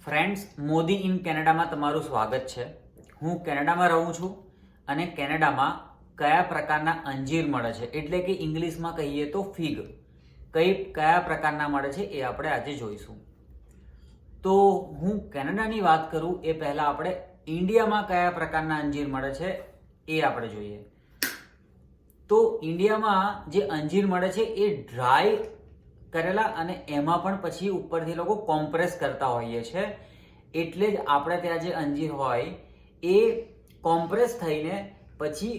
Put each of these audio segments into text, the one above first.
Friends, Modi in કેનેડામાં તમારું સ્વાગત છે. હું કેનેડામાં રહું છું અને કેનેડામાં કયા પ્રકારના અંજીર મળે છે, એટલે કે ઇંગ્લિશમાં કહીએ તો ફિગ, કયા પ્રકારના મળે છે એ આપણે આજે જોઈશું. તો હું કેનેડાની વાત કરું એ પહેલાં આપણે ઇન્ડિયામાં કયા પ્રકારના અંજીર મળે છે એ આપણે જોઈએ. તો ઇન્ડિયામાં જે અંજીર મળે છે એ ડ્રાય કરેલા અને એમાં પણ પછી ઉપરથી લોકો કોમ્પ્રેસ કરતા હોઈએ છે, એટલે જ આપણે ત્યાં જે અંજીર હોય એ કોમ્પ્રેસ થઈને પછી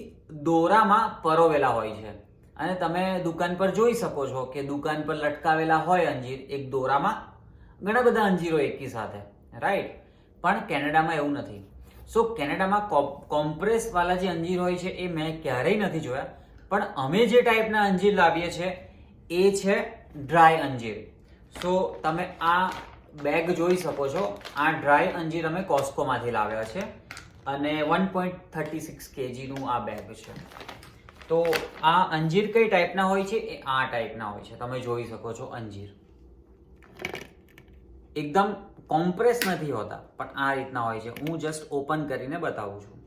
દોરામાં પરોવેલા હોય છે. અને તમે દુકાન પર જોઈ શકો છો કે દુકાન પર લટકાવેલા હોય અંજીર એક દોરામાં, ઘણા બધા અંજીરો એકી સાથે, રાઈટ. પણ કેનેડામાં એવું નથી. સો કેનેડામાં કોમ્પ્રેસ વાળા જે અંજીર હોય છે એ મેં ક્યારેય નથી જોયા, પણ અમે જે ટાઈપના અંજીર લાવીએ છીએ એ છે ડ્રાય અંજીર. સો તમે આ બેગ જોઈ શકો છો, આ ડ્રાય અંજીર અમે કોસ્કોમાંથી લાવ્યા છે અને 1.36 kgનું આ બેગ છે. તો આ અંજીર કઈ ટાઈપના હોય છે એ આ ટાઈપના હોય છે, તમે જોઈ શકો છો. અંજીર એકદમ કોમ્પ્રેસ નથી હોતા, પણ આ રીતના હોય છે. હું જસ્ટ ઓપન કરીને બતાવું છું.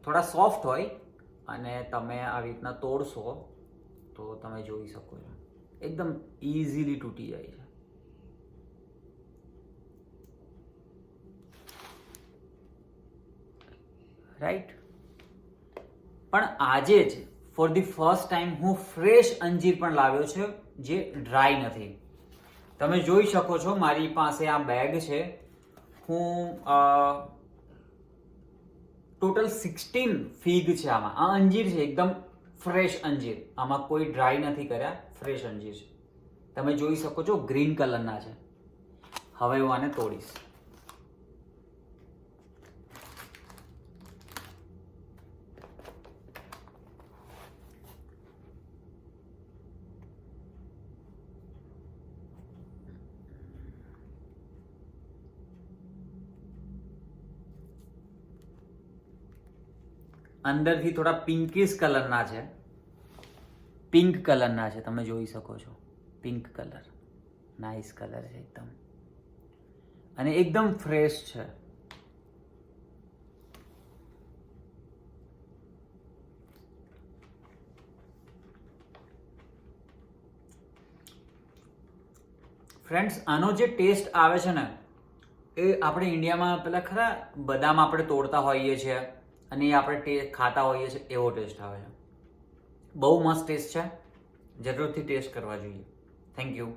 થોડા સોફ્ટ હોય અને તમે આવી રીતના તોડશો તો તમે જોઈ શકો છો એકદમ ઇઝીલી તૂટી જાય છે. રાઈટ. પણ આજે જ ફોર ધી ફર્સ્ટ ટાઈમ હું ફ્રેશ અંજીર પણ લાવ્યો છે જે ડ્રાય નથી. તમે જોઈ શકો છો મારી પાસે આ બેગ છે. હું ટોટલ 16 ફિગ છે આમાં. આ અંજીર છે એકદમ ફ્રેશ અંજીર, આમાં કોઈ ડ્રાય નથી કર્યા, ફ્રેશ અંજીર છે. તમે જોઈ શકો છો ગ્રીન કલરના છે. હવે હું આને તોડીશ. અંદરથી થોડા પિંકીશ કલરના છે, પિંક કલરના છે. તમે જોઈ શકો છો પિંક કલર, નાઇસ કલર છે એકદમ, અને એકદમ ફ્રેશ છે. ફ્રેન્ડ્સ, આનો જે ટેસ્ટ આવે છે ને એ આપણે ઇન્ડિયામાં પેલા ખરા બદામ આપણે તોડતા હોઈએ છીએ અને એ આપણે ખાતા હોઈએ છીએ એવો ટેસ્ટ આવે છે. બહુ મસ્ત ટેસ્ટ છે, જરૂરથી ટેસ્ટ કરવા જોઈએ. Thank you.